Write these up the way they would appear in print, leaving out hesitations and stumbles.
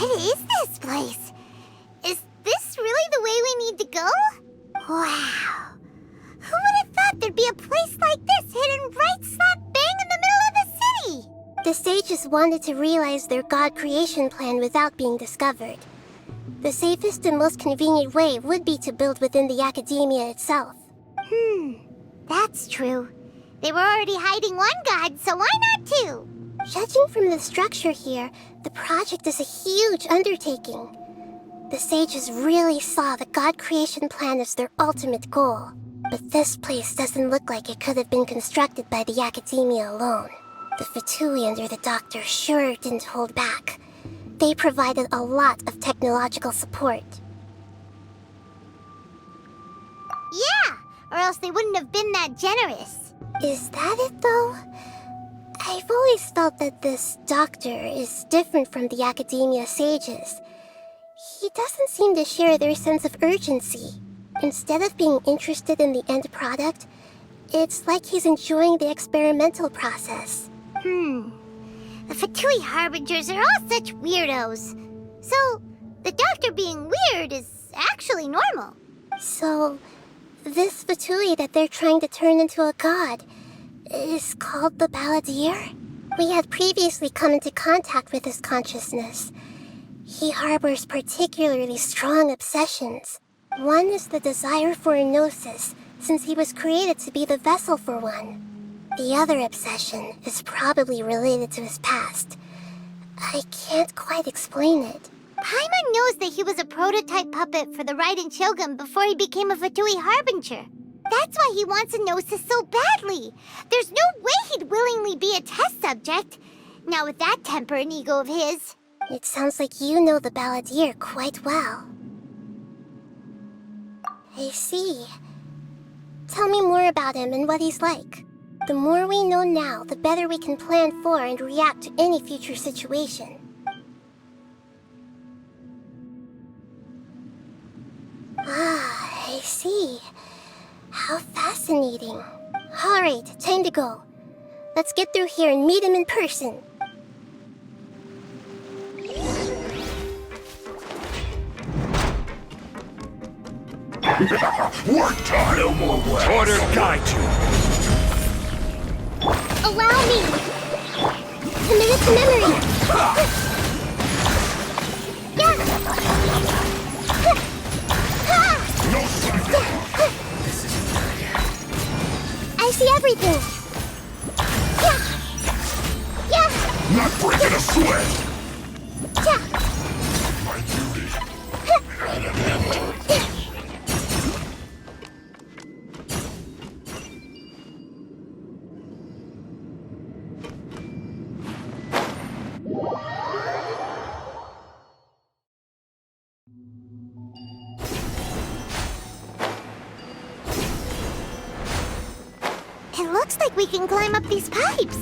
What is this place? Is this really the way we need to go? Wow. Who would have thought there'd be a place like this hidden right slap bang in the middle of the city? The sages wanted to realize their god creation plan without being discovered. The safest and most convenient way would be to build within the academia itself. That's true. They were already hiding one god, so why not two? Judging from the structure here, the project is a huge undertaking. The sages really saw the god creation plan as their ultimate goal. But this place doesn't look like it could have been constructed by the academia alone. The Fatui under the doctor sure didn't hold back. They provided a lot of technological support. Yeah, or else they wouldn't have been that generous. Is that it, though? I've always felt that this doctor is different from the academia sages. He doesn't seem to share their sense of urgency. Instead of being interested in the end product, it's like he's enjoying the experimental process. The Fatui Harbingers are all such weirdos. So, the doctor being weird is actually normal. So, this Fatui that they're trying to turn into a god is called the Balladeer? We had previously come into contact with his consciousness. He harbors particularly strong obsessions. One is the desire for a gnosis, since he was created to be the vessel for one. The other obsession is probably related to his past. I can't quite explain it. Paimon knows that he was a prototype puppet for the Raiden Shogun before he became a Fatui Harbinger. That's why he wants a gnosis so badly. There's no way he'd willingly be a test subject. Now with that temper and ego of his. It sounds like you know the Balladeer quite well. I see. Tell me more about him and what he's like. The more we know now, the better we can plan for and react to any future situation. Ah, I see. How fascinating. Alright, time to go. Let's get through here and meet him in person. Work time! No more work! Order guide you! Allow me! Commit it to memory! No sign! This is I see everything! not breaking a sweat! My duty at an end. It looks like we can climb up these pipes.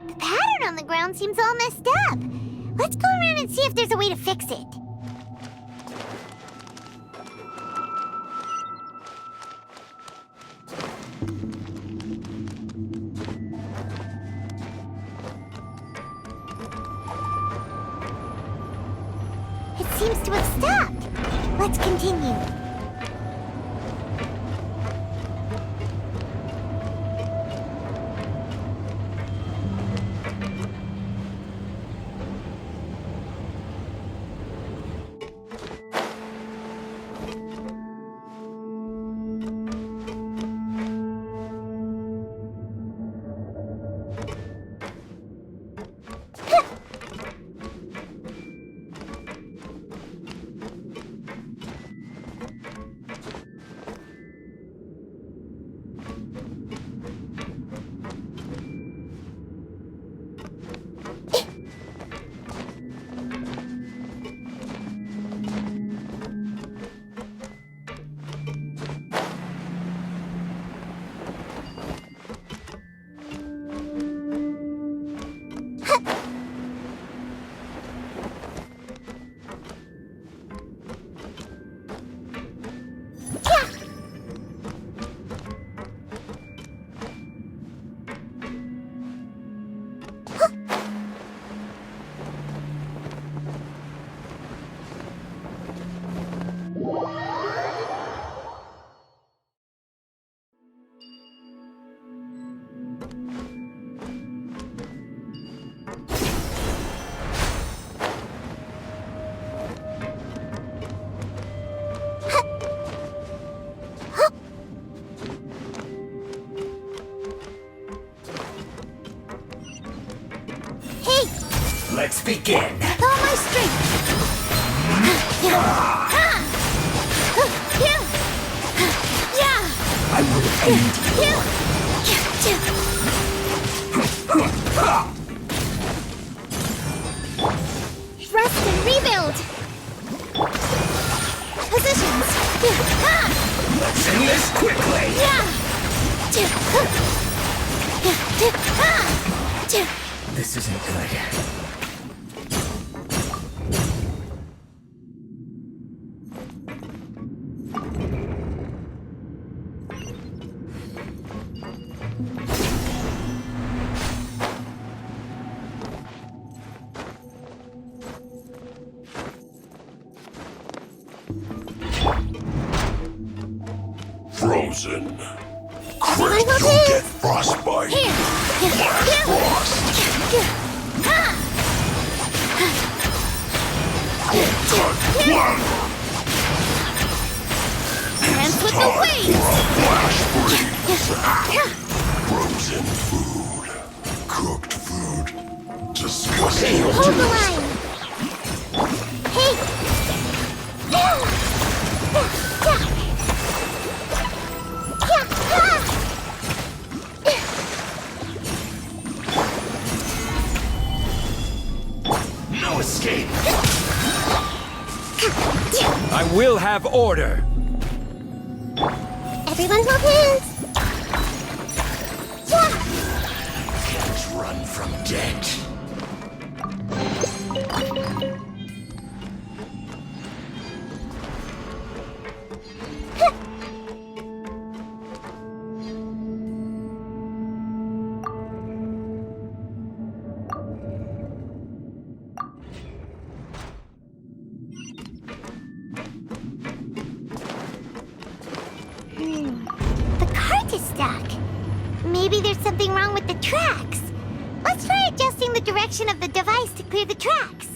The pattern on the ground seems all messed up. Let's go around and see if there's a way to fix it. It seems to have stopped. Let's continue. Let's begin. With all my strength. I will end you. Rest and rebuild. Positions. Let's end this quickly. This isn't good. Frozen. Everyone You'll go get frostbite. Frost. One. Hands with the Time waves. for a flash freeze. Frozen food. Cooked food. Disgusting. Hold the line. Hey. No escape. I will have order. Everyone hold hands. Can't run from death. The cart is stuck. Maybe there's something wrong with the tracks. Let's try adjusting the direction of the device to clear the tracks.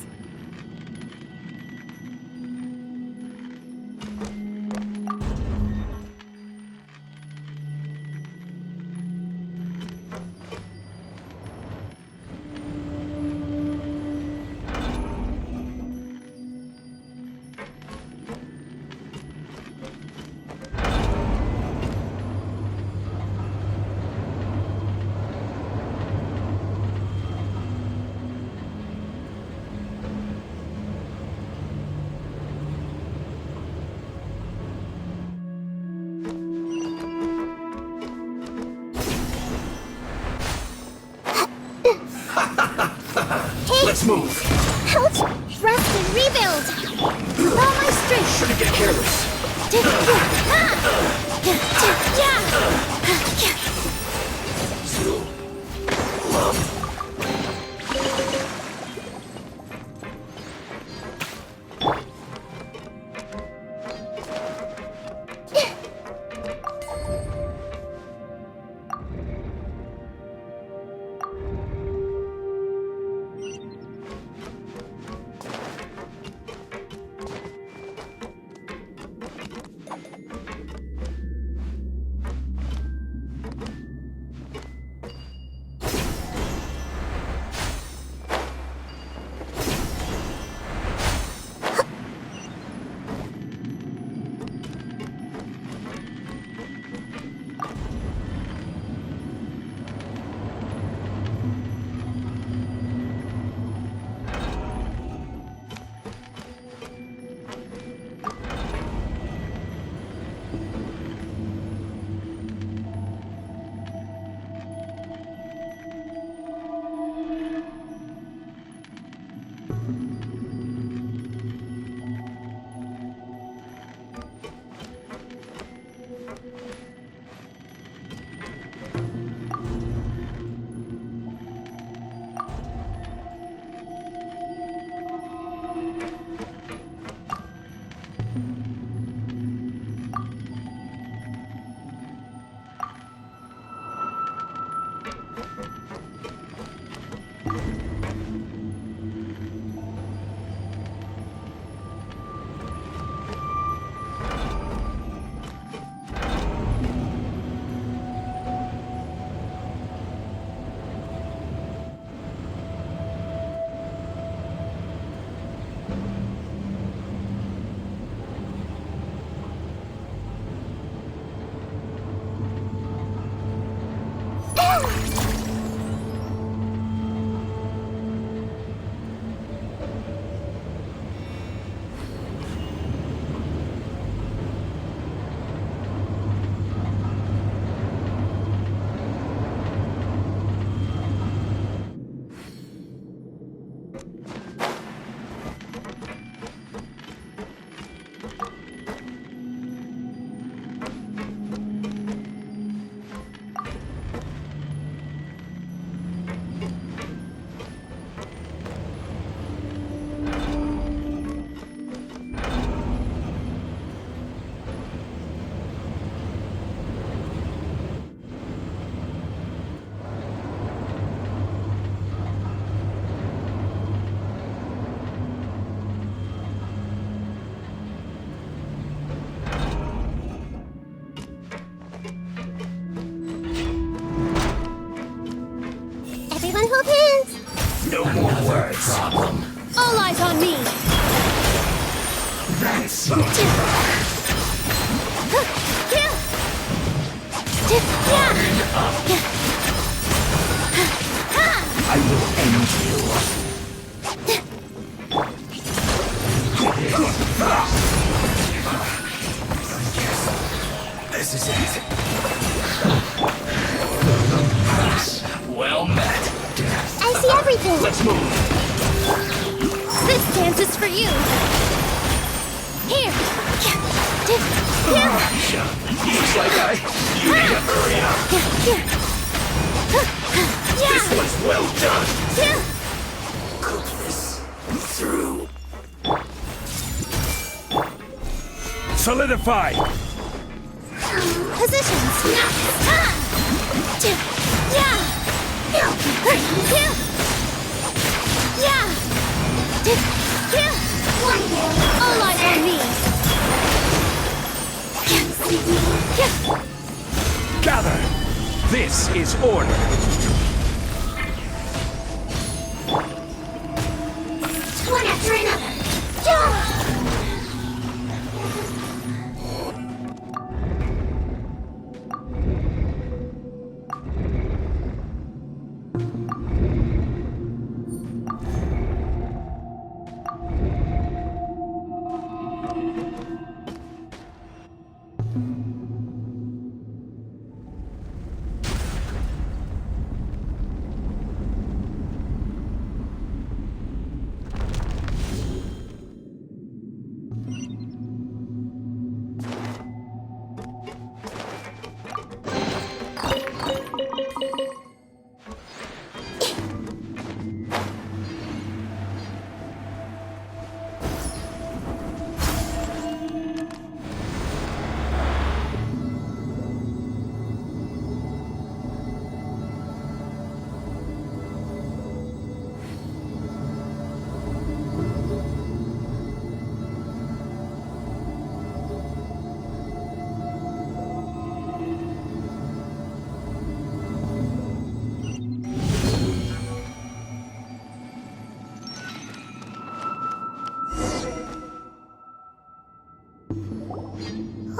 Let's move. Ouch! Rest and rebuild. With all my strength. Shouldn't get careless. Everyone hold hands! No more words. Problem. All eyes on me! That's I will end you. This is it. Well met. I see everything! Let's move. This dance is for you! Here! Looks like you need to hurry up. This one's well done. Cook this through. Solidify! Positions! All eyes on me! Gather! This is order! One after another!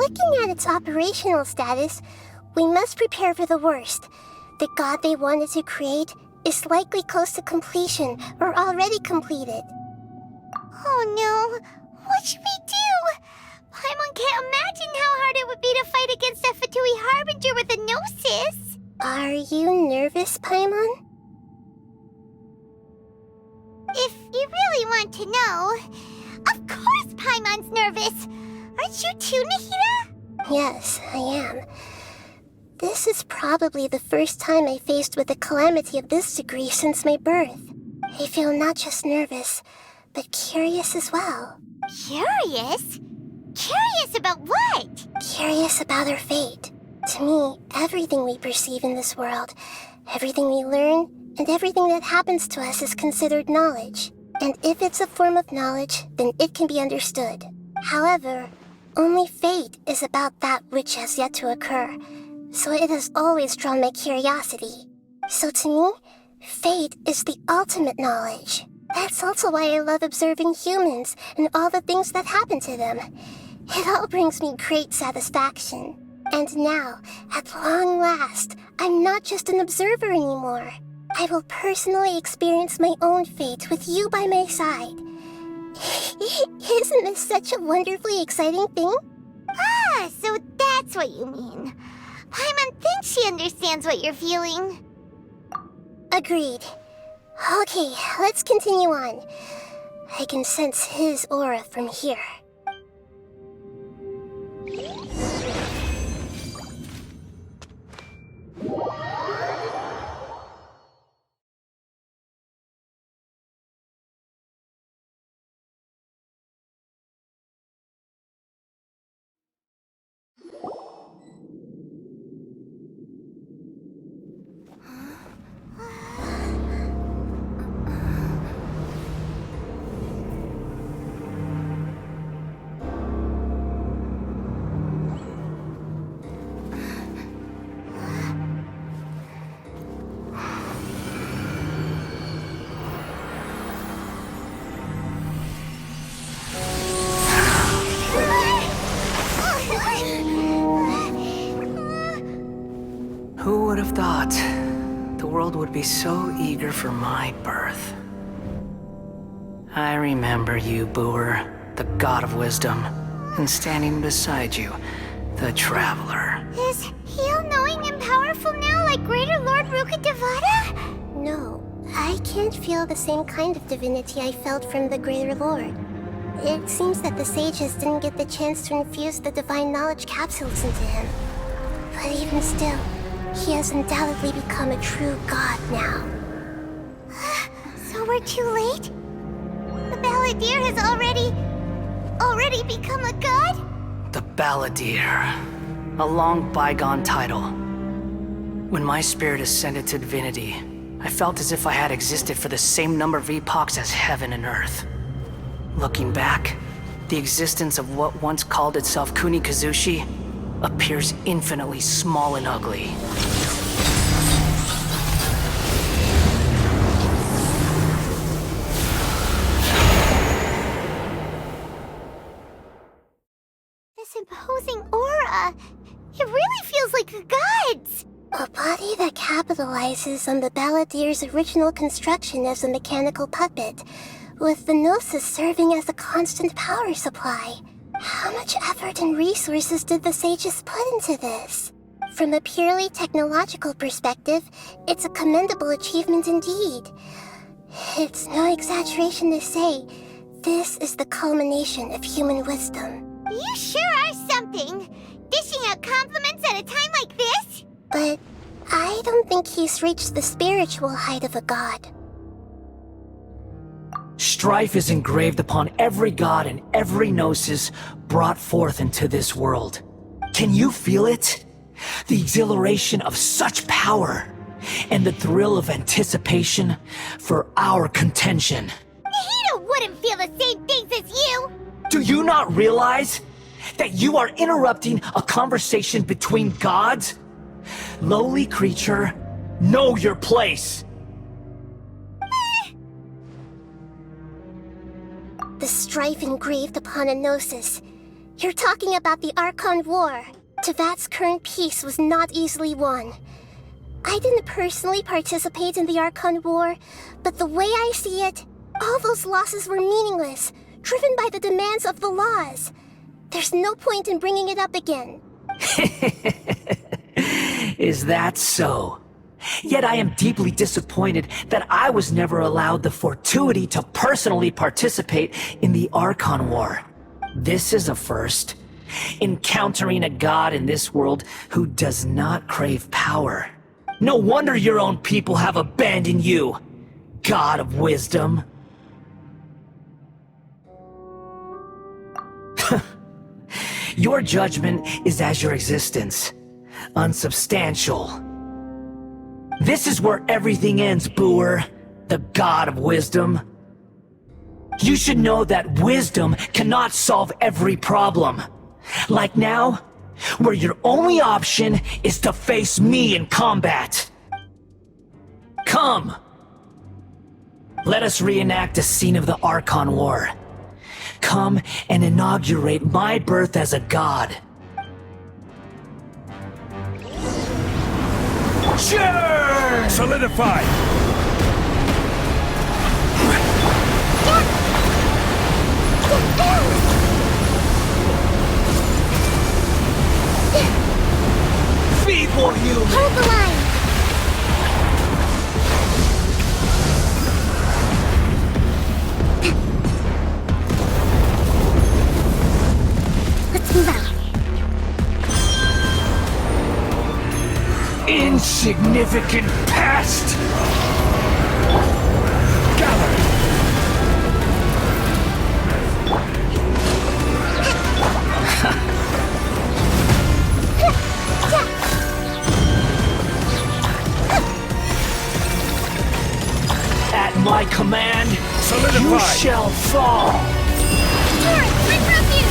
Looking at its operational status, we must prepare for the worst. The god they wanted to create is likely close to completion or already completed. Oh no! What should we do? Paimon can't imagine how hard it would be to fight against a Fatui Harbinger with a Gnosis! Are you nervous, Paimon? If you really want to know, of course Paimon's nervous! Aren't you too, Nahida? Yes, I am. This is probably the first time I faced with a calamity of this degree since my birth. I feel not just nervous, but curious as well. Curious? Curious about what? Curious about our fate. To me, everything we perceive in this world, everything we learn, and everything that happens to us is considered knowledge. And if it's a form of knowledge, then it can be understood. However, only fate is about that which has yet to occur, so it has always drawn my curiosity. So to me, fate is the ultimate knowledge. That's also why I love observing humans and all the things that happen to them. It all brings me great satisfaction. And now, at long last, I'm not just an observer anymore. I will personally experience my own fate with you by my side. Isn't this such a wonderfully exciting thing? Ah, so that's what you mean. Paimon thinks she understands what you're feeling. Agreed. Okay, let's continue on. I can sense his aura from here. would be so eager for my birth. I remember you, Booer, the god of wisdom, and standing beside you, the traveler. Is he all-knowing and powerful now like Greater Lord Rukkhadevata? No, I can't feel the same kind of divinity I felt from the Greater Lord. It seems that the sages didn't get the chance to infuse the divine knowledge capsules into him. But even still, he has undoubtedly become a true god now. So we're too late? The Balladeer has already become a god? The Balladeer. A long bygone title. When my spirit ascended to divinity, I felt as if I had existed for the same number of epochs as heaven and earth. Looking back, the existence of what once called itself Kunikazushi appears infinitely small and ugly. This imposing aura, it really feels like the gods! A body that capitalizes on the Balladeer's original construction as a mechanical puppet, with the Gnosis serving as a constant power supply. How much effort and resources did the sages put into this? From a purely technological perspective, it's a commendable achievement indeed. It's no exaggeration to say, this is the culmination of human wisdom. You sure are something! Dishing out compliments at a time like this? But I don't think he's reached the spiritual height of a god. Strife is engraved upon every god and every gnosis brought forth into this world. Can you feel it? The exhilaration of such power, and the thrill of anticipation for our contention. Nahida wouldn't feel the same things as you! Do you not realize that you are interrupting a conversation between gods? Lowly creature, know your place! The strife engraved upon a gnosis. You're talking about the Archon War. Tevat's current peace was not easily won. I didn't personally participate in the Archon War, but the way I see it, all those losses were meaningless, driven by the demands of the laws. There's no point in bringing it up again. Is that so? Yet I am deeply disappointed that I was never allowed the fortuity to personally participate in the Archon War. This is a first. Encountering a god in this world who does not crave power. No wonder your own people have abandoned you, god of wisdom. Your judgment is as your existence, unsubstantial. This is where everything ends, Booer, the god of wisdom. You should know that wisdom cannot solve every problem. Like now, where your only option is to face me in combat. Come! Let us reenact a scene of the Archon War. Come and inaugurate my birth as a god. Sure! Solidify! Feeble human! Hold the line! Let's move out. Insignificant pest! Gather! At my command, Solidify! you shall fall! Torrent, quick refuge!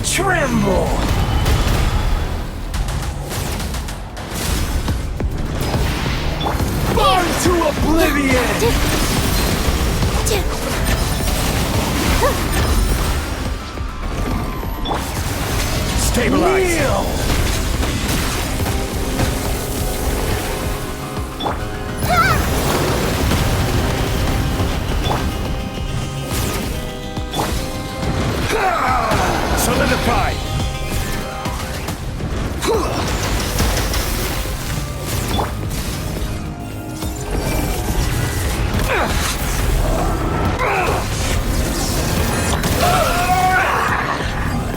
Tremble! Burn to oblivion! Stabilize! Kneel! Solidify!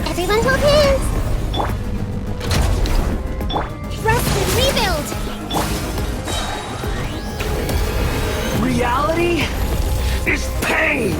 Everyone hold hands! Rest and rebuild! Reality is pain!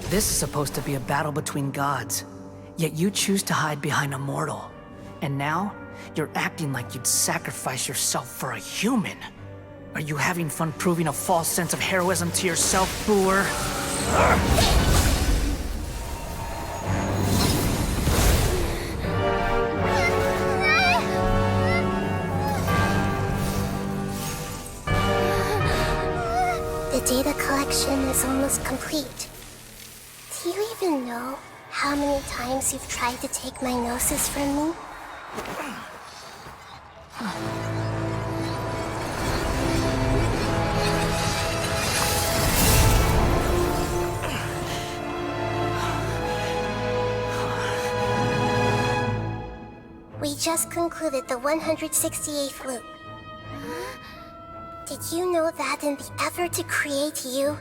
This is supposed to be a battle between gods, yet you choose to hide behind a mortal. And now, you're acting like you'd sacrifice yourself for a human. Are you having fun proving a false sense of heroism to yourself, Booer? The data collection is almost complete. Do you even know how many times you've tried to take my gnosis from me? We just concluded the 168th loop. Did you know that in the effort to create you,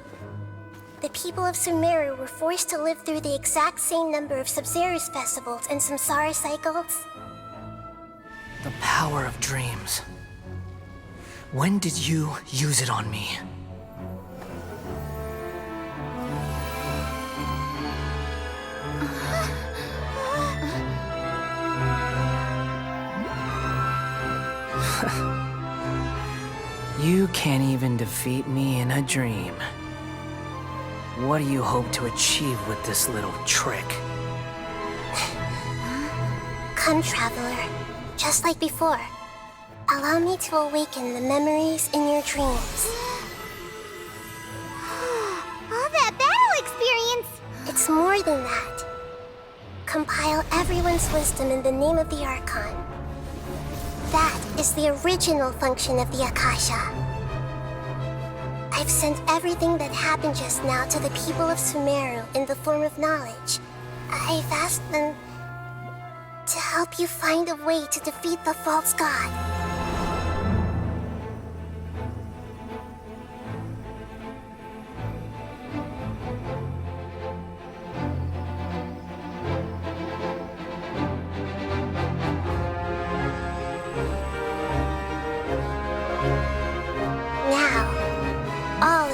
the people of Sumeru were forced to live through the exact same number of Sub-Zerus festivals and Samsara cycles? The power of dreams. When did you use it on me? You can't even defeat me in a dream. What do you hope to achieve with this little trick? Come, Traveler. Just like before. Allow me to awaken the memories in your dreams. All that battle experience! It's more than that. Compile everyone's wisdom in the name of the Archon. That is the original function of the Akasha. I've sent everything that happened just now to the people of Sumeru in the form of knowledge. I've asked them to help you find a way to defeat the false god.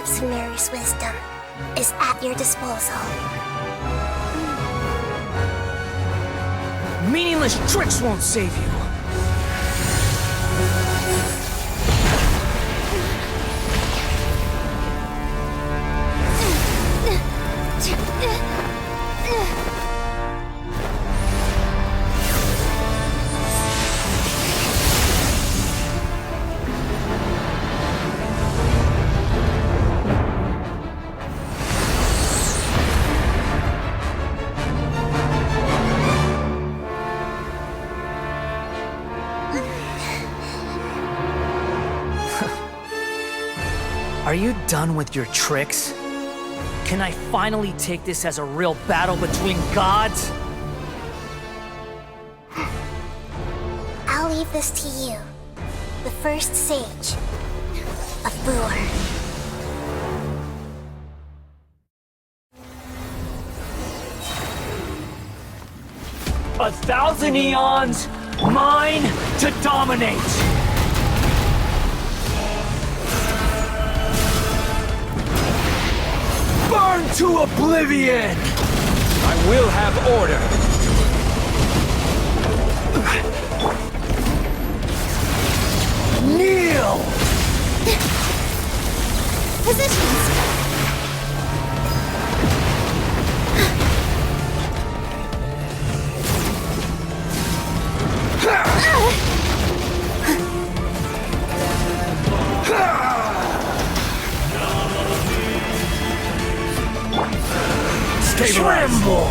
Sumeru's wisdom is at your disposal. Meaningless tricks won't save you. Are you done with your tricks? Can I finally take this as a real battle between gods? I'll leave this to you. The first sage of Boor. 1,000 eons, mine to dominate! Burn to oblivion! I will have order. Kneel! Positions. Tremble!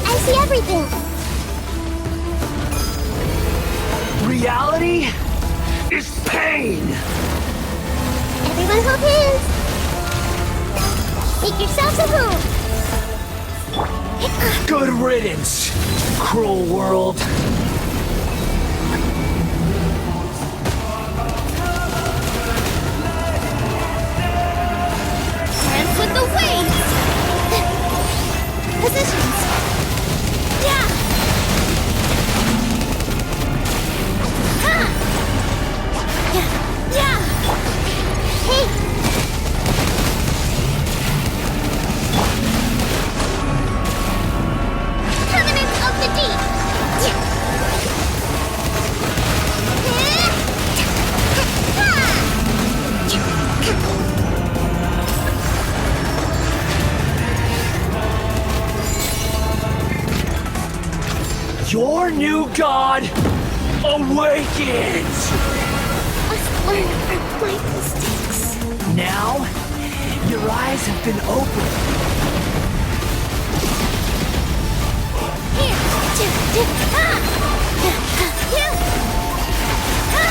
I see everything. Reality is pain! Everyone hold hands. Make yourselves at home. Good riddance, cruel world. Dance with the waves. Positions. Yeah. Ha. Yeah. Yeah. Hey, Covenant of the Deep. Your new god awakens! let's learn from my mistakes. Now, your eyes have been opened. Here. Ha. Here. Ha.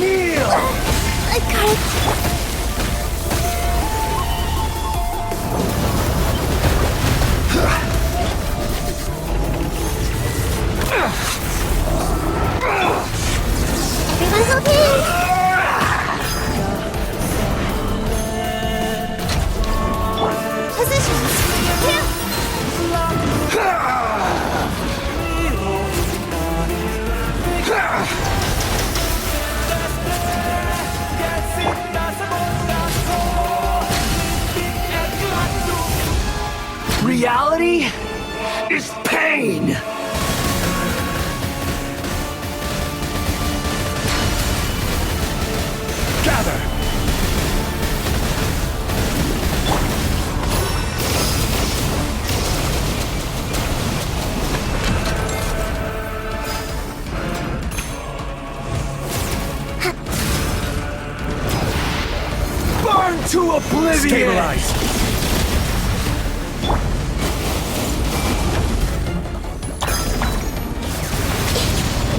Kneel! I got it. Everyone hold hands. Positions. Here. Reality is pain! Gather! Burn to oblivion! Stabilize.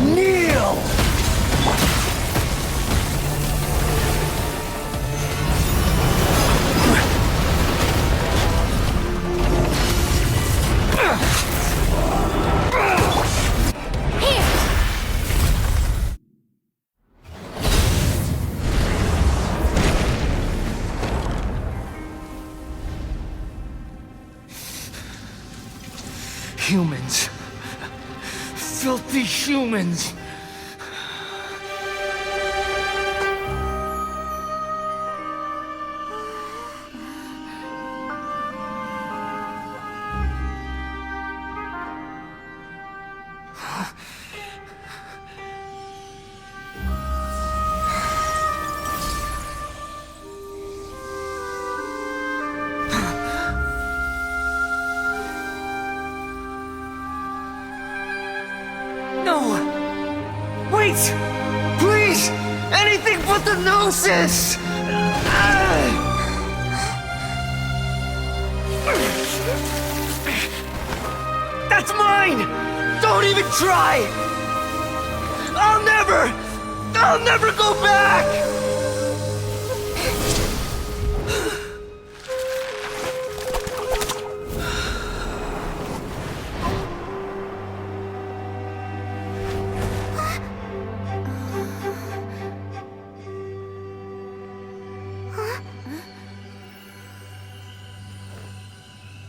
Kneel! Humans. Filthy humans. No! Wait! Please! Anything but the gnosis! That's mine! Don't even try! I'll never go back!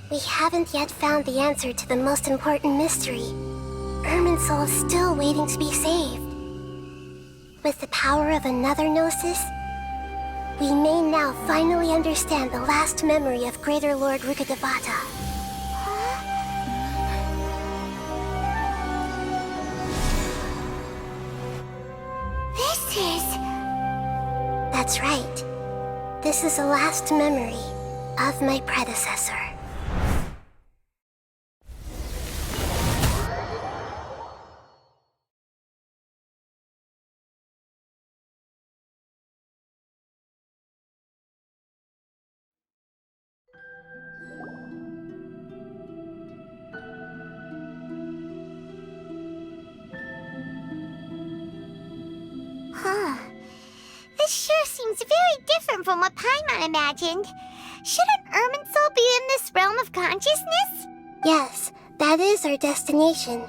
We haven't yet found the answer to the most important mystery. Irminsul is still waiting to be saved. With the power of another Gnosis, we may now finally understand the last memory of Greater Lord Rukkhadevata. This is... That's right. This is the last memory of my predecessor. Huh. This sure seems very different from what Paimon imagined. Shouldn't Irminsul be in this realm of consciousness? Yes, that is our destination.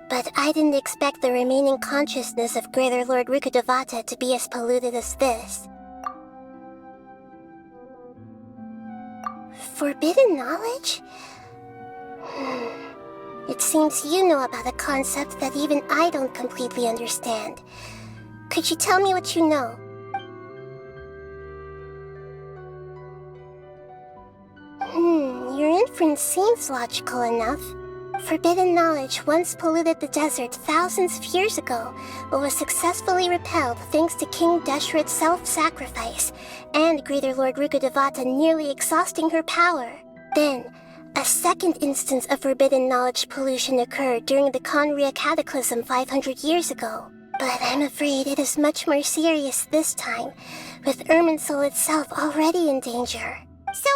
But I didn't expect the remaining consciousness of Greater Lord Rukkhadevata to be as polluted as this. Forbidden knowledge? It seems you know about a concept that even I don't completely understand. Could you tell me what you know? Your inference seems logical enough. Forbidden knowledge once polluted the desert thousands of years ago, but was successfully repelled thanks to King Deshret's self-sacrifice, and Greater Lord Rukkhadevata nearly exhausting her power. Then, a second instance of forbidden knowledge pollution occurred during the Conria Cataclysm 500 years ago. But I'm afraid it is much more serious this time, with Irminsul itself already in danger. So,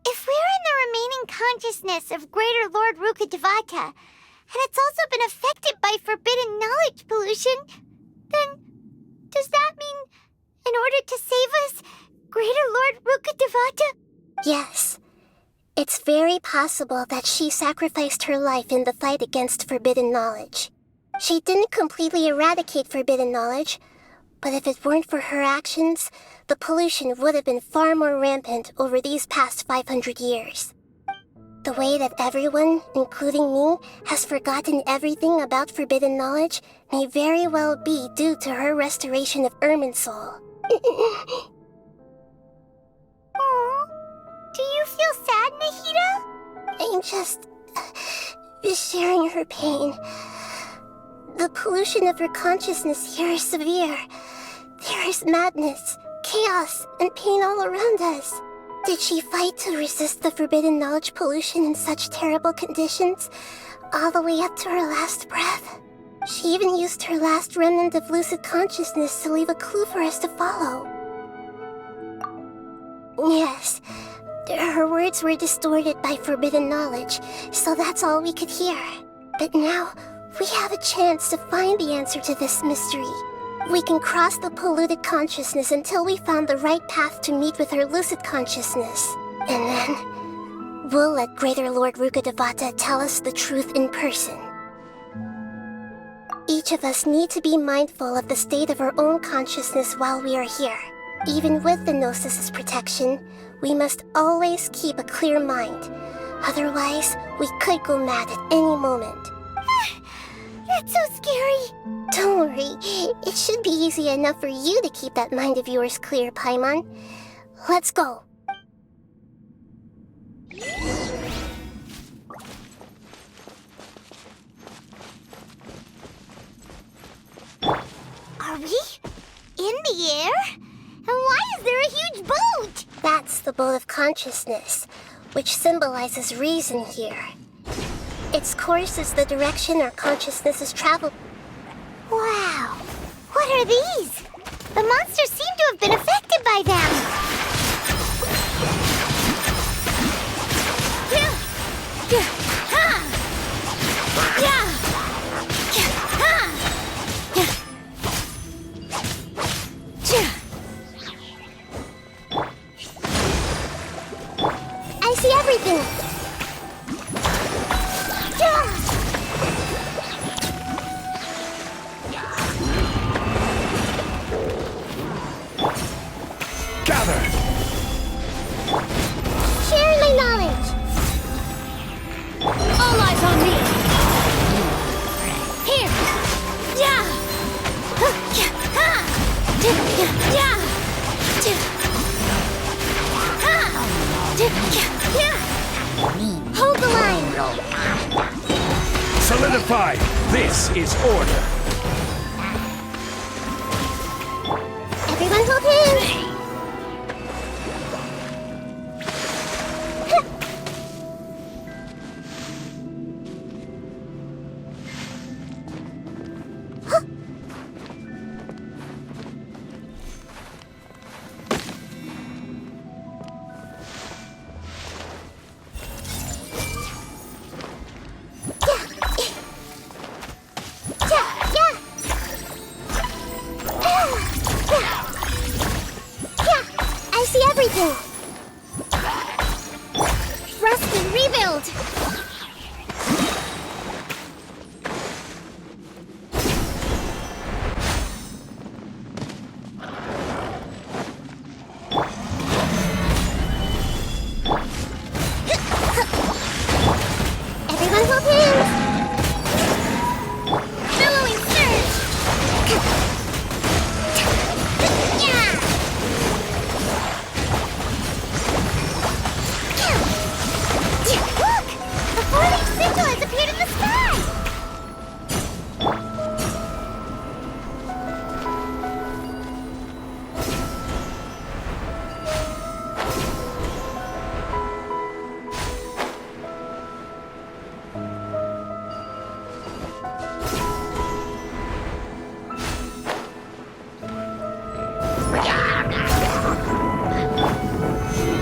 if we're in the remaining consciousness of Greater Lord Rukkhadevata, and it's also been affected by forbidden knowledge pollution, then does that mean, in order to save us, Greater Lord Rukkhadevata? Yes. It's very possible that she sacrificed her life in the fight against forbidden knowledge. She didn't completely eradicate forbidden knowledge, but if it weren't for her actions, the pollution would have been far more rampant over these past 500 years. The way that everyone, including me, has forgotten everything about forbidden knowledge may very well be due to her restoration of Irminsul. Aww. Do you feel sad, Nahida? I'm just sharing her pain. The pollution of her consciousness here is severe. There is madness, chaos, and pain all around us. Did she fight to resist the forbidden knowledge pollution in such terrible conditions, all the way up to her last breath? She even used her last remnant of lucid consciousness to leave a clue for us to follow. Yes, her words were distorted by forbidden knowledge, so that's all we could hear. But now, we have a chance to find the answer to this mystery. We can cross the polluted consciousness until we found the right path to meet with her lucid consciousness. And then, we'll let Greater Lord Rukkhadevata tell us the truth in person. Each of us need to be mindful of the state of our own consciousness while we are here. Even with the Gnosis's protection, we must always keep a clear mind. Otherwise, we could go mad at any moment. That's so scary. Don't worry, it should be easy enough for you to keep that mind of yours clear, Paimon. Let's go. Are we in the air? And why is there a huge boat? That's the boat of consciousness, which symbolizes reason here. Its course is the direction our consciousness has traveled. Wow. What are these? The monsters seem to have been affected by them. Solidified! This is order! Everyone hold hands! I see everything! Rest and rebuild! Everyone hold hands! Billowing surge! Yeah! Look! A four-leaf sigil has appeared in the sky!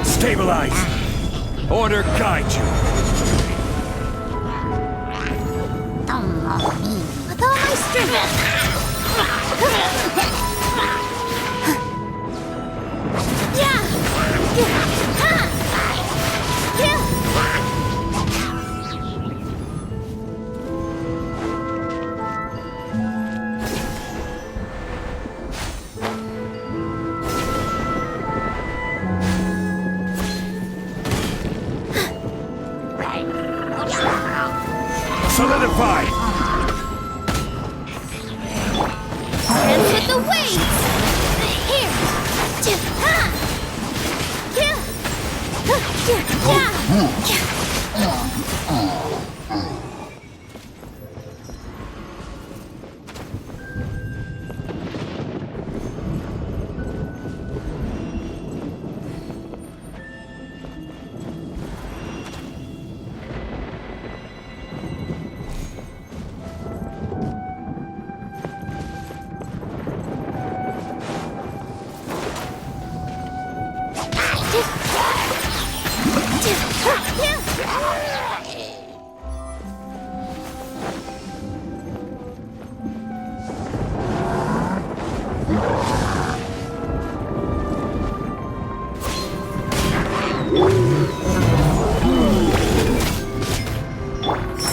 Stabilize! Order guide you! With all my strength! Yeah! Ha! Yeah! Solidified! Dance with the waves! Here! Ha! Yeah!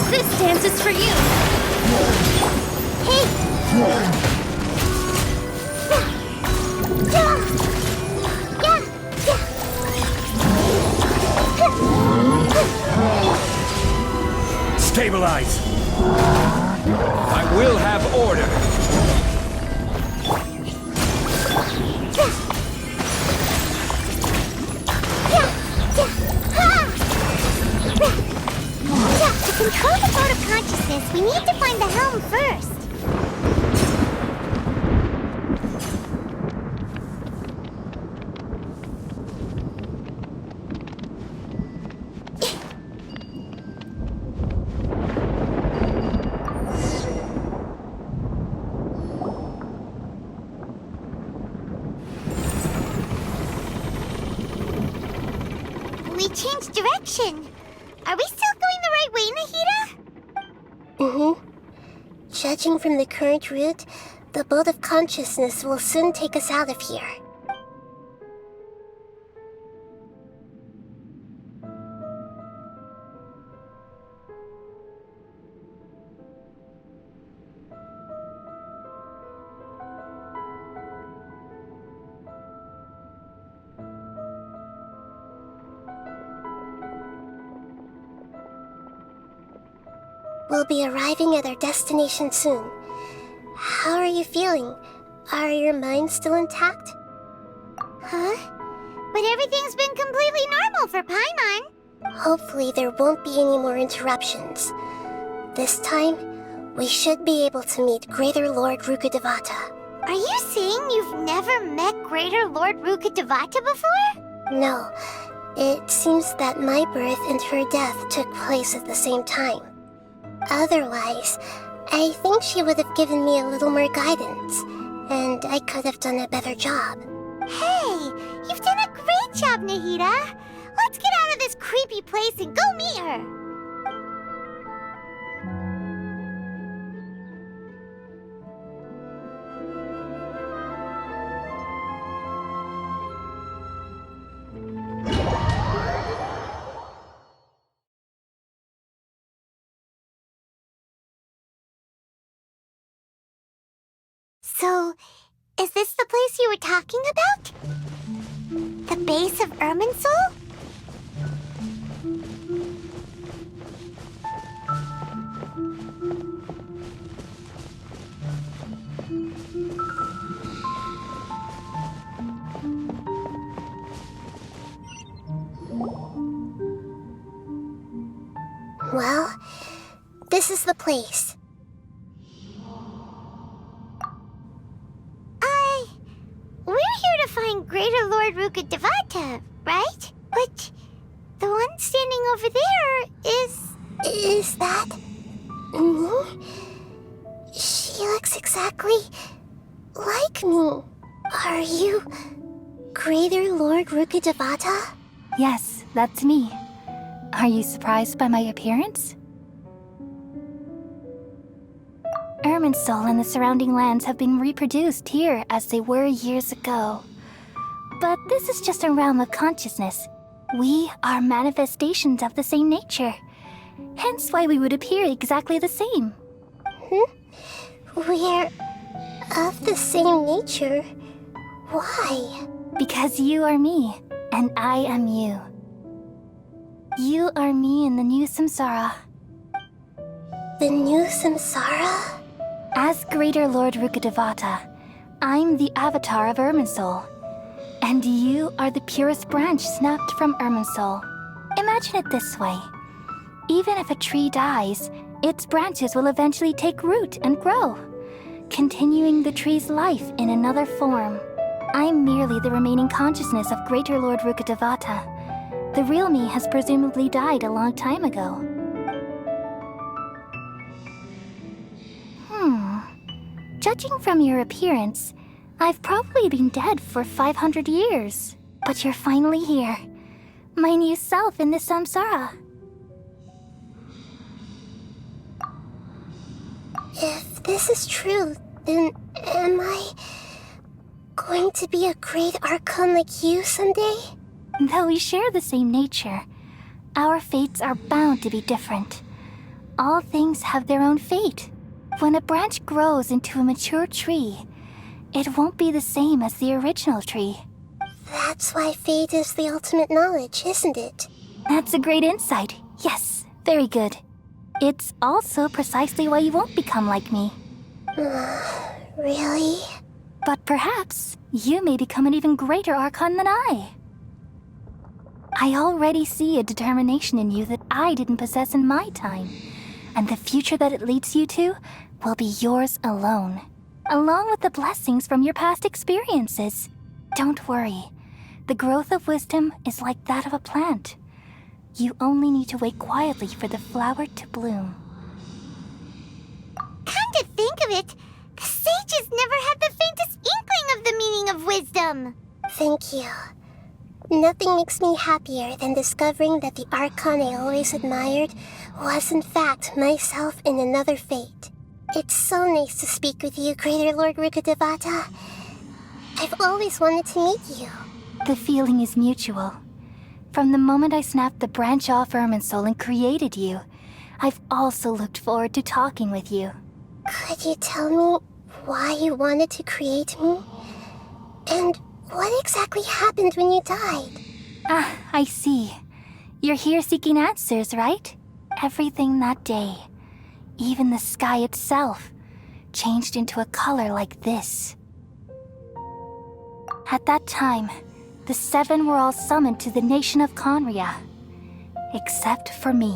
This dance is for you! Stabilize! I will have order! To control the boat of consciousness, we need to find the helm first. We changed direction. Are we still going the right way, Nahida? Mm-hmm. Judging from the current route, the boat of consciousness will soon take us out of here. We'll be arriving at our destination soon. How are you feeling? Are your minds still intact? Huh? But everything's been completely normal for Paimon. Hopefully there won't be any more interruptions. This time, we should be able to meet Greater Lord Rukkhadevata. Are you saying you've never met Greater Lord Rukkhadevata before? No, it seems that my birth and her death took place at the same time. Otherwise, I think she would have given me a little more guidance, and I could have done a better job. Hey, you've done a great job, Nahida. Let's get out of this creepy place and go meet her. So, is this the place you were talking about? The base of Irminsul? Well, this is the place. We're here to find Greater Lord Rukkhadevata, right? But the one standing over there is... Is that me? She looks exactly like me. Are you Greater Lord Rukkhadevata? Yes, that's me. Are you surprised by my appearance? Irminsul and the surrounding lands have been reproduced here as they were years ago. But this is just a realm of consciousness. We are manifestations of the same nature. Hence why we would appear exactly the same. We're of the same nature. Why? Because you are me, and I am you. You are me in the new samsara. The new samsara? As Greater Lord Rukkhadevata, I'm the avatar of Irminsul. And you are the purest branch snapped from Irminsul. Imagine it this way. Even if a tree dies, its branches will eventually take root and grow, continuing the tree's life in another form. I'm merely the remaining consciousness of Greater Lord Rukkhadevata. The real me has presumably died a long time ago. Judging from your appearance, I've probably been dead for 500 years. But you're finally here. My new self in the samsara. If this is true, then am I going to be a great archon like you someday? Though we share the same nature, our fates are bound to be different. All things have their own fate. When a branch grows into a mature tree, it won't be the same as the original tree. That's why fate is the ultimate knowledge, isn't it? That's a great insight. Yes, very good. It's also precisely why you won't become like me. Really? But perhaps you may become an even greater archon than I. I already see a determination in you that I didn't possess in my time, and the future that it leads you to will be yours alone, along with the blessings from your past experiences. Don't worry. The growth of wisdom is like that of a plant. You only need to wait quietly for the flower to bloom. Come to think of it, the sages never had the faintest inkling of the meaning of wisdom. Thank you. Nothing makes me happier than discovering that the archon I always admired was in fact myself in another fate. It's so nice to speak with you, Greater Lord Rukkhadevata. I've always wanted to meet you. The feeling is mutual. From the moment I snapped the branch off Irminsul and created you, I've also looked forward to talking with you. Could you tell me why you wanted to create me? And what exactly happened when you died? Ah, I see. You're here seeking answers, right? Everything that day, even the sky itself, changed into a color like this. At that time, the seven were all summoned to the nation of Conria. Except for me.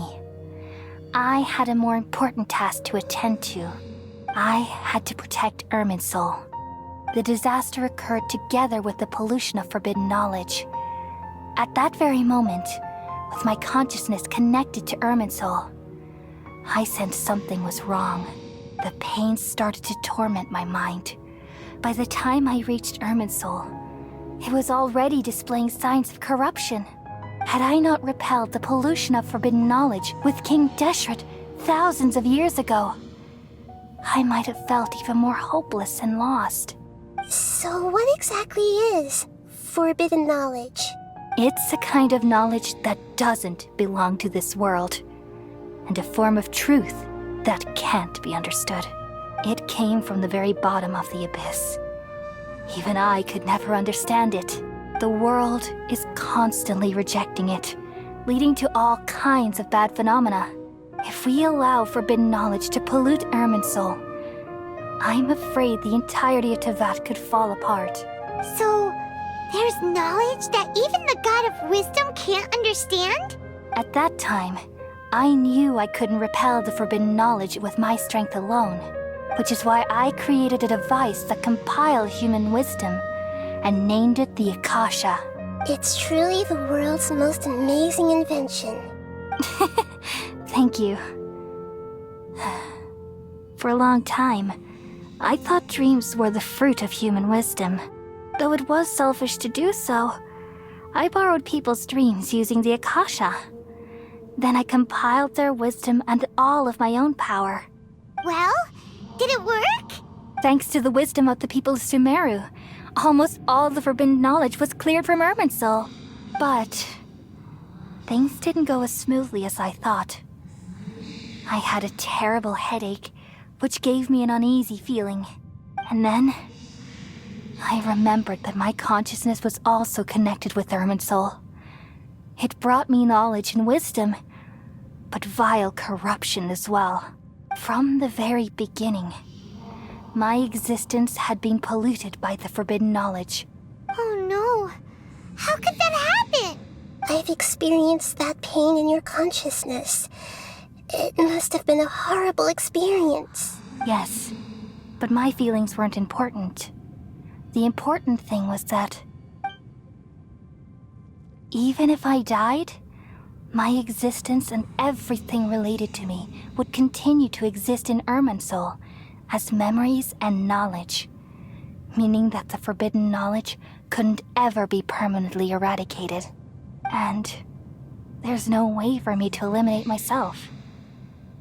I had a more important task to attend to. I had to protect Irminsul. The disaster occurred together with the pollution of forbidden knowledge. At that very moment, with my consciousness connected to Irminsul, I sensed something was wrong. The pain started to torment my mind. By the time I reached Irminsul, it was already displaying signs of corruption. Had I not repelled the pollution of forbidden knowledge with King Deshret thousands of years ago, I might have felt even more hopeless and lost. So what exactly is forbidden knowledge? It's a kind of knowledge that doesn't belong to this world, and a form of truth that can't be understood. It came from the very bottom of the abyss. Even I could never understand it. The world is constantly rejecting it, leading to all kinds of bad phenomena. If we allow forbidden knowledge to pollute Irminsul, I'm afraid the entirety of Teyvat could fall apart. So, there's knowledge that even the God of Wisdom can't understand? At that time, I knew I couldn't repel the forbidden knowledge with my strength alone, which is why I created a device that compiled human wisdom and named it the Akasha. It's truly the world's most amazing invention. Thank you. For a long time, I thought dreams were the fruit of human wisdom. Though it was selfish to do so, I borrowed people's dreams using the Akasha. Then I compiled their wisdom and all of my own power. Well, did it work? Thanks to the wisdom of the people of Sumeru, almost all the forbidden knowledge was cleared from Irminsul. But things didn't go as smoothly as I thought. I had a terrible headache, which gave me an uneasy feeling. And then I remembered that my consciousness was also connected with Irminsul. It brought me knowledge and wisdom, but vile corruption as well. From the very beginning, my existence had been polluted by the forbidden knowledge. Oh no. How could that happen? I've experienced that pain in your consciousness. It must have been a horrible experience. Yes, but my feelings weren't important. The important thing was that even if I died, my existence and everything related to me would continue to exist in Irminsul as memories and knowledge, meaning that the forbidden knowledge couldn't ever be permanently eradicated. And there's no way for me to eliminate myself.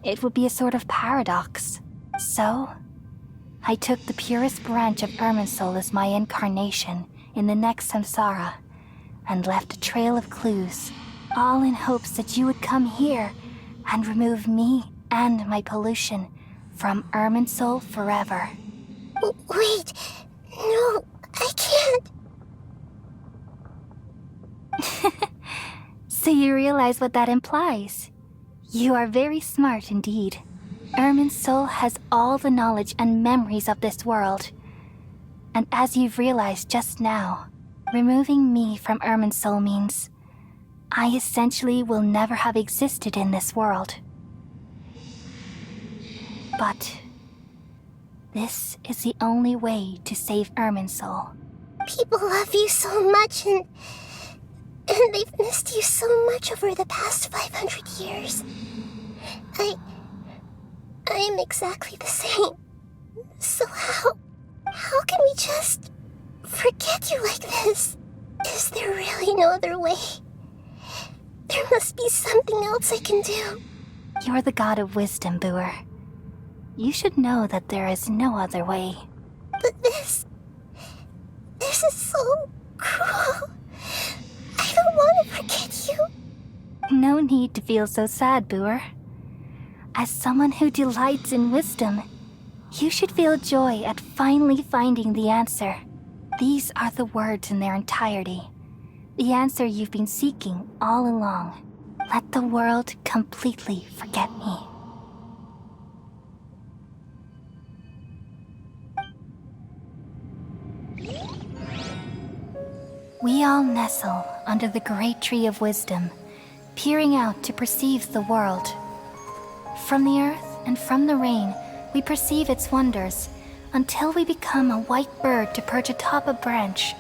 It would be a sort of paradox. So, I took the purest branch of Irminsul as my incarnation in the next samsara, and left a trail of clues, all in hopes that you would come here and remove me and my pollution from Irminsul forever. Wait, no, I can't. So you realize what that implies? You are very smart indeed. Irminsul has all the knowledge and memories of this world. And as you've realized just now, removing me from Irminsul means I essentially will never have existed in this world. But this is the only way to save Irminsul. People love you so much and they've missed you so much over the past 500 years. I am exactly the same. So how can we just forget you like this? Is there really no other way? There must be something else I can do. You're the god of wisdom, Boer. You should know that there is no other way. But this is so cruel. I don't want to forget you. No need to feel so sad, Boer. As someone who delights in wisdom, you should feel joy at finally finding the answer. These are the words in their entirety. The answer you've been seeking all along. Let the world completely forget me. We all nestle under the great tree of wisdom, peering out to perceive the world. From the earth and from the rain, we perceive its wonders, until we become a white bird to perch atop a branch,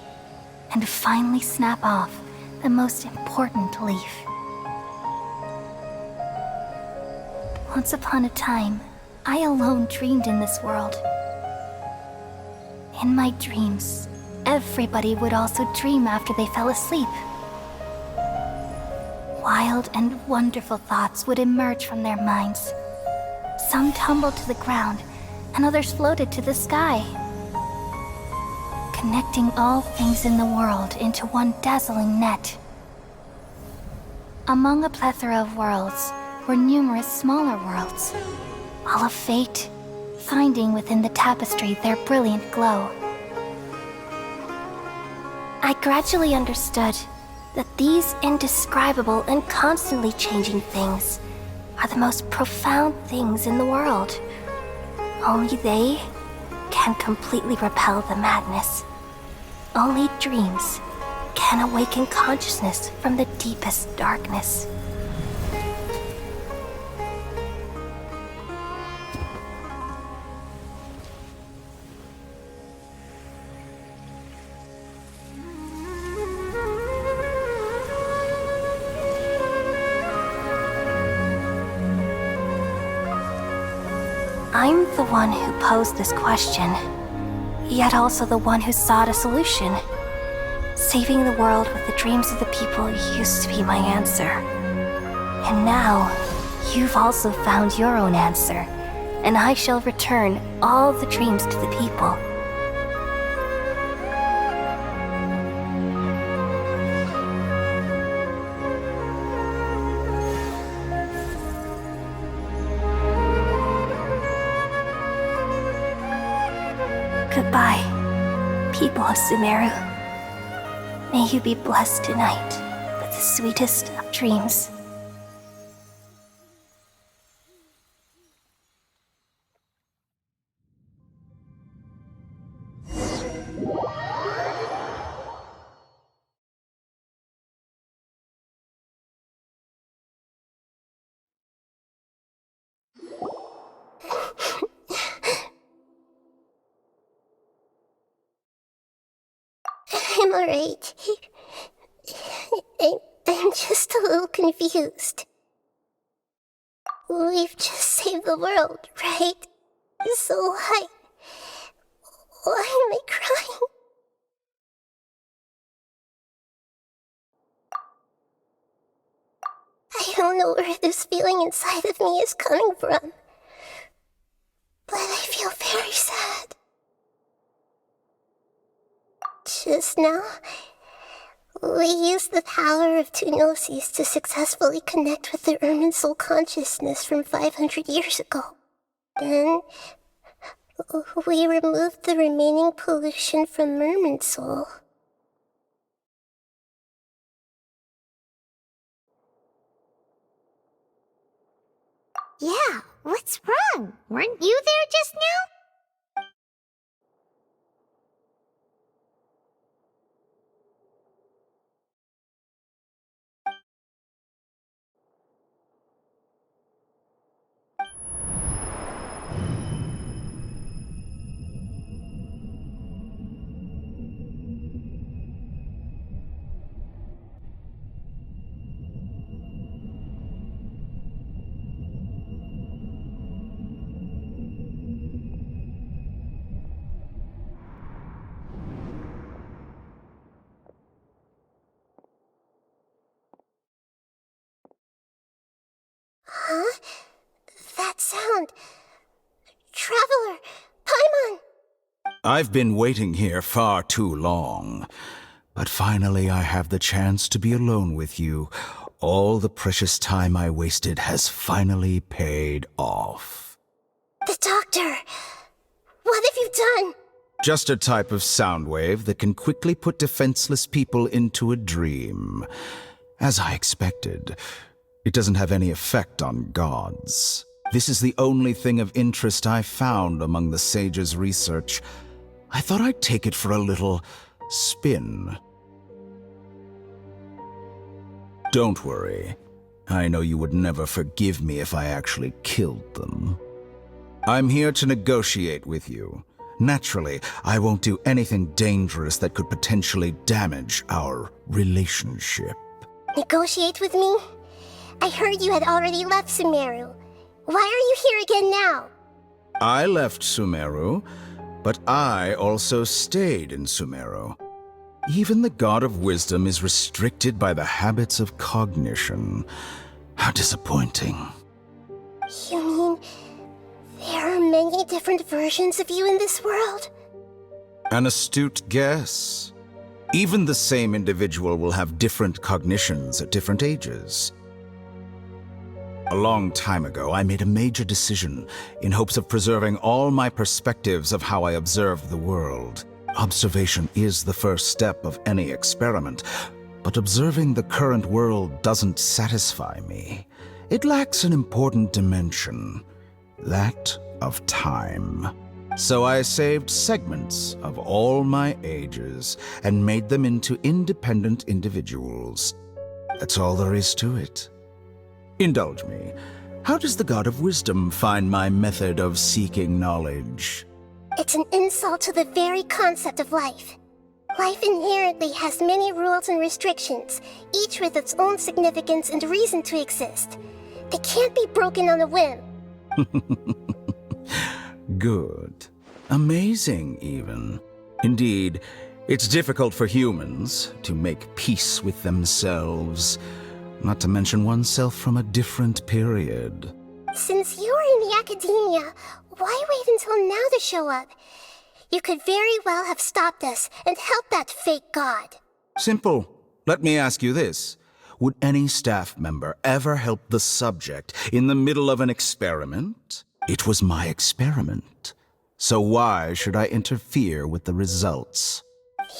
and finally snap off the most important leaf. Once upon a time, I alone dreamed in this world. In my dreams, everybody would also dream after they fell asleep. Wild and wonderful thoughts would emerge from their minds. Some tumbled to the ground, and others floated to the sky, connecting all things in the world into one dazzling net. Among a plethora of worlds were numerous smaller worlds, all of fate, finding within the tapestry their brilliant glow. I gradually understood that these indescribable and constantly changing things are the most profound things in the world. Only they can completely repel the madness. Only dreams can awaken consciousness from the deepest darkness. I'm the one who posed this question, yet also the one who sought a solution. Saving the world with the dreams of the people used to be my answer. And now, you've also found your own answer, and I shall return all the dreams to the people. Goodbye, people of Sumeru. May you be blessed tonight with the sweetest of dreams. I'm alright. I'm just a little confused. We've just saved the world, right? So why am I crying? I don't know where this feeling inside of me is coming from, but I feel very sad. Just now, we used the power of two gnosis to successfully connect with the Irminsul consciousness from 500 years ago. Then, we removed the remaining pollution from Irminsul. Yeah, what's wrong? Weren't you there just now? Huh? That sound. Traveler! Paimon! I've been waiting here far too long. But finally I have the chance to be alone with you. All the precious time I wasted has finally paid off. The doctor! What have you done? Just a type of sound wave that can quickly put defenseless people into a dream. As I expected, it doesn't have any effect on gods. This is the only thing of interest I found among the sage's research. I thought I'd take it for a little spin. Don't worry. I know you would never forgive me if I actually killed them. I'm here to negotiate with you. Naturally, I won't do anything dangerous that could potentially damage our relationship. Negotiate with me? I heard you had already left Sumeru. Why are you here again now? I left Sumeru, but I also stayed in Sumeru. Even the God of Wisdom is restricted by the habits of cognition. How disappointing. You mean there are many different versions of you in this world? An astute guess. Even the same individual will have different cognitions at different ages. A long time ago, I made a major decision in hopes of preserving all my perspectives of how I observed the world. Observation is the first step of any experiment, but observing the current world doesn't satisfy me. It lacks an important dimension, that of time. So I saved segments of all my ages and made them into independent individuals. That's all there is to it. Indulge me. How does the God of Wisdom find my method of seeking knowledge? It's an insult to the very concept of life. Life inherently has many rules and restrictions, each with its own significance and reason to exist. They can't be broken on a whim. Good. Amazing, even. Indeed, it's difficult for humans to make peace with themselves, not to mention oneself from a different period. Since you are in the academia, why wait until now to show up? You could very well have stopped us and helped that fake god. Simple. Let me ask you this. Would any staff member ever help the subject in the middle of an experiment? It was my experiment. So why should I interfere with the results?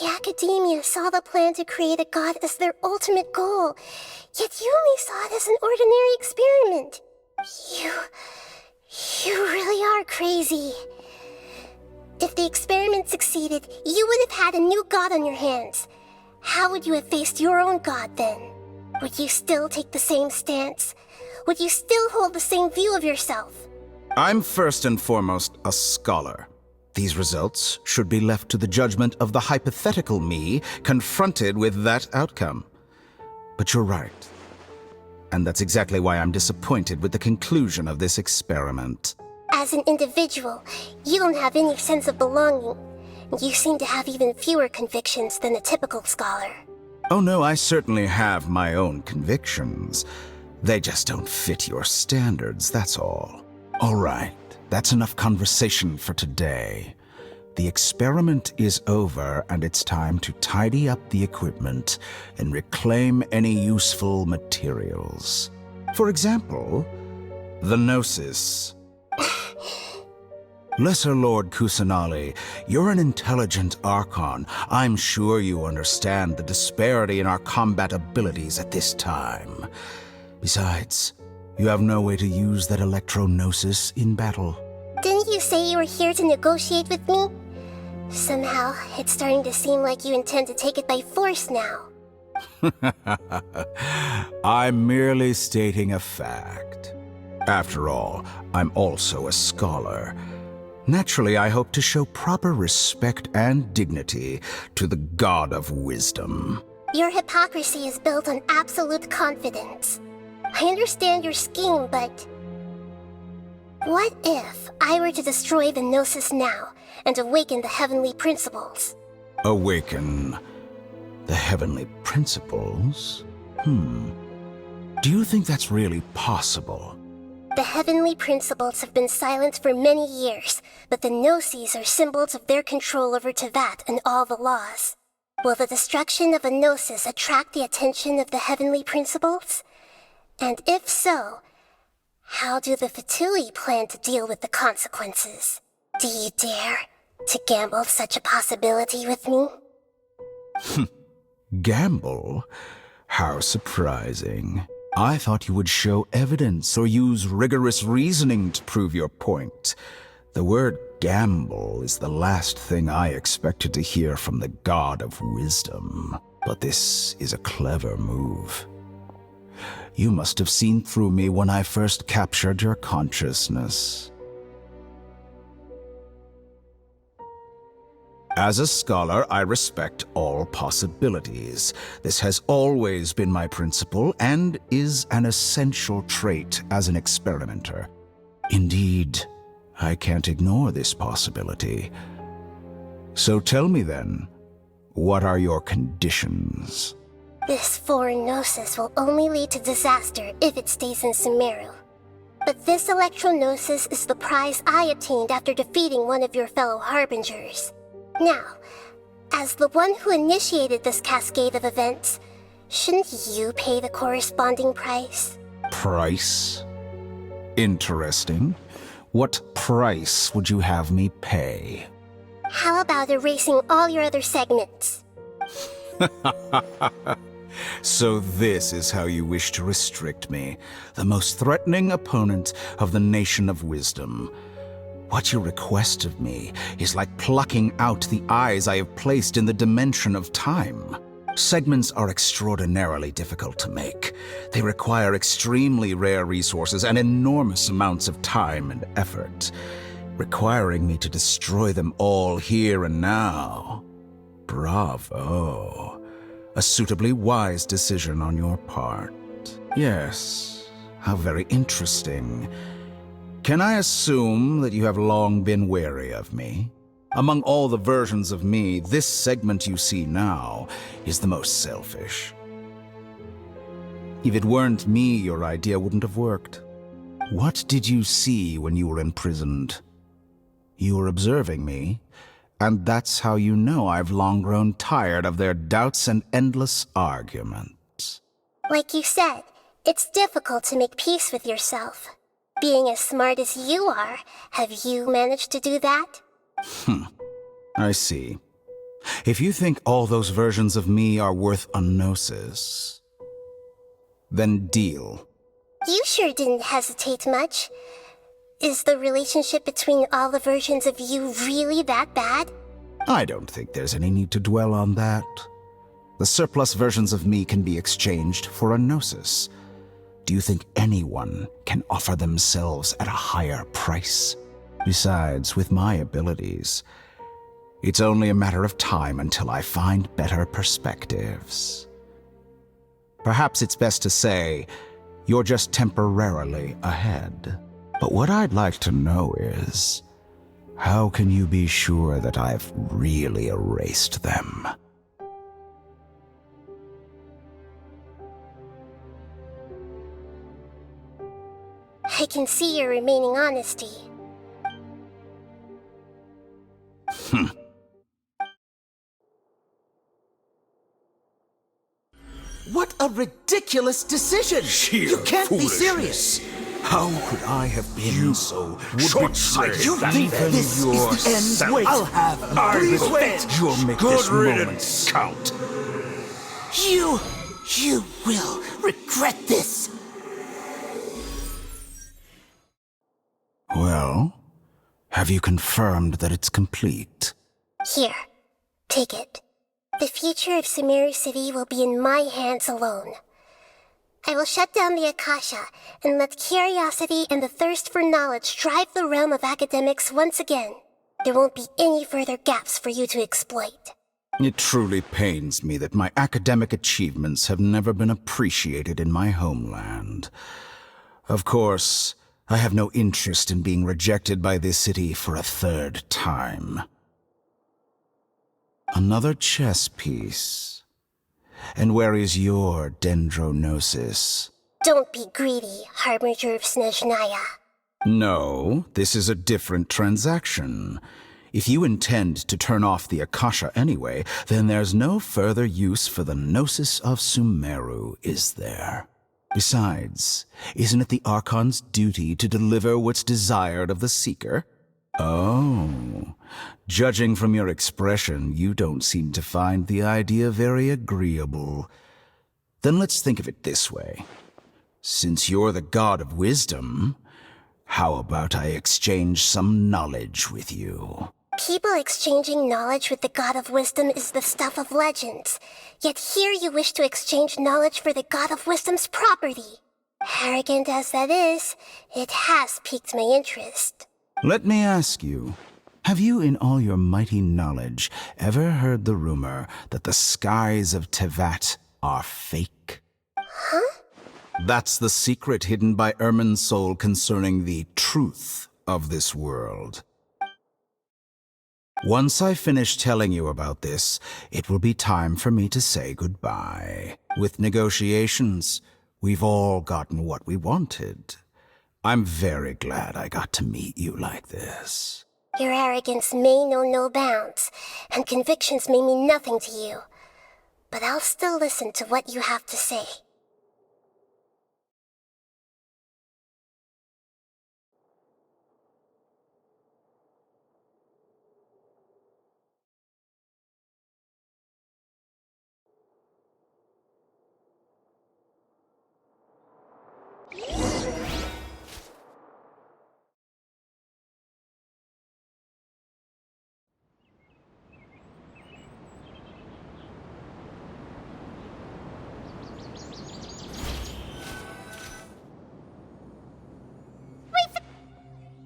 The academia saw the plan to create a god as their ultimate goal, yet you only saw it as an ordinary experiment. You really are crazy. If the experiment succeeded, you would have had a new god on your hands. How would you have faced your own god then? Would you still take the same stance? Would you still hold the same view of yourself? I'm first and foremost a scholar. These results should be left to the judgment of the hypothetical me confronted with that outcome. But you're right. And that's exactly why I'm disappointed with the conclusion of this experiment. As an individual, you don't have any sense of belonging. You seem to have even fewer convictions than a typical scholar. Oh no, I certainly have my own convictions. They just don't fit your standards, that's all. All right, that's enough conversation for today. The experiment is over, and it's time to tidy up the equipment and reclaim any useful materials. For example, the Gnosis. Lesser Lord Kusanali, you're an intelligent Archon. I'm sure you understand the disparity in our combat abilities at this time. Besides, you have no way to use that Electro-Gnosis in battle. Didn't you say you were here to negotiate with me? Somehow, it's starting to seem like you intend to take it by force now. I'm merely stating a fact. After all, I'm also a scholar. Naturally, I hope to show proper respect and dignity to the God of Wisdom. Your hypocrisy is built on absolute confidence. I understand your scheme, but... what if I were to destroy the Gnosis now and awaken the heavenly principles? Awaken the heavenly principles? Do you think that's really possible? The heavenly principles have been silent for many years, but the Gnosis are symbols of their control over Teyvat and all the laws. Will the destruction of a Gnosis attract the attention of the heavenly principles? And if so, how do the Fatui plan to deal with the consequences? Do you dare to gamble such a possibility with me? Gamble? How surprising. I thought you would show evidence or use rigorous reasoning to prove your point. The word gamble is the last thing I expected to hear from the God of Wisdom. But this is a clever move. You must have seen through me when I first captured your consciousness. As a scholar, I respect all possibilities. This has always been my principle and is an essential trait as an experimenter. Indeed, I can't ignore this possibility. So tell me then, what are your conditions? This foreign gnosis will only lead to disaster if it stays in Sumeru. But this electro-gnosis is the prize I obtained after defeating one of your fellow harbingers. Now, as the one who initiated this cascade of events, shouldn't you pay the corresponding price? Price? Interesting. What price would you have me pay? How about erasing all your other segments? So this is how you wish to restrict me, the most threatening opponent of the Nation of Wisdom. What you request of me is like plucking out the eyes I have placed in the dimension of time. Segments are extraordinarily difficult to make. They require extremely rare resources and enormous amounts of time and effort, requiring me to destroy them all here and now. Bravo. A suitably wise decision on your part. Yes, how very interesting. Can I assume that you have long been wary of me? Among all the versions of me, this segment you see now is the most selfish. If it weren't me, your idea wouldn't have worked. What did you see when you were imprisoned? You were observing me, and that's how you know I've long grown tired of their doubts and endless arguments. Like you said, it's difficult to make peace with yourself. Being as smart as you are, have you managed to do that? I see. If you think all those versions of me are worth a gnosis, then deal. You sure didn't hesitate much. Is the relationship between all the versions of you really that bad? I don't think there's any need to dwell on that. The surplus versions of me can be exchanged for a gnosis. Do you think anyone can offer themselves at a higher price? Besides, with my abilities, it's only a matter of time until I find better perspectives. Perhaps it's best to say, you're just temporarily ahead. But what I'd like to know is, how can you be sure that I've really erased them? I can see your remaining honesty. What a ridiculous decision! Sheer You can't be foolishness. serious! How could I have been so short-sighted. You think Even this is the yourself. end? Wait. I'll have Please proof. wait. You'll make Good this moment riddance. count. You will regret this. Well, have you confirmed that it's complete? Here, take it. The future of Sumeru City will be in my hands alone. I will shut down the Akasha and let curiosity and the thirst for knowledge drive the realm of academics once again. There won't be any further gaps for you to exploit. It truly pains me that my academic achievements have never been appreciated in my homeland. Of course, I have no interest in being rejected by this city for a third time. Another chess piece. And where is your dendronosis? Don't be greedy, Harbinger of Snezhnaya. No, this is a different transaction. If you intend to turn off the Akasha anyway, then there's no further use for the Gnosis of Sumeru, is there? Besides, isn't it the Archon's duty to deliver what's desired of the Seeker? Oh, judging from your expression, you don't seem to find the idea very agreeable. Then let's think of it this way. Since you're the god of wisdom, how about I exchange some knowledge with you? People exchanging knowledge with the God of Wisdom is the stuff of legends. Yet here you wish to exchange knowledge for the God of Wisdom's property. Arrogant as that is, it has piqued my interest. Let me ask you, have you in all your mighty knowledge ever heard the rumor that the skies of Tevat are fake? Huh? That's the secret hidden by Irminsul concerning the truth of this world. Once I finish telling you about this, it will be time for me to say goodbye. With negotiations, we've all gotten what we wanted. I'm very glad I got to meet you like this. Your arrogance may know no bounds, and convictions may mean nothing to you. But I'll still listen to what you have to say.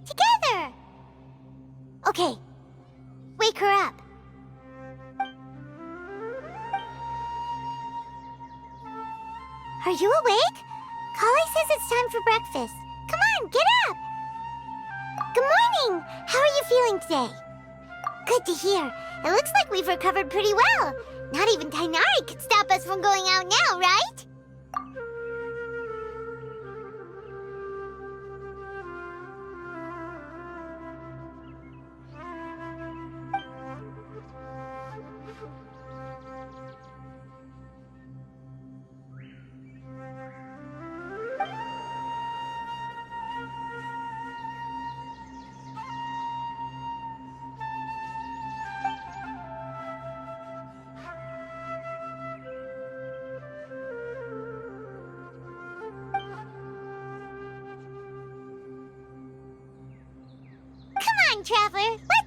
Together! Okay. Wake her up. Are you awake? Kali says it's time for breakfast. Come on, get up! Good morning! How are you feeling today? Good to hear. It looks like we've recovered pretty well. Not even Tainari could stop us from going out now, right? Come on, Traveler. Let's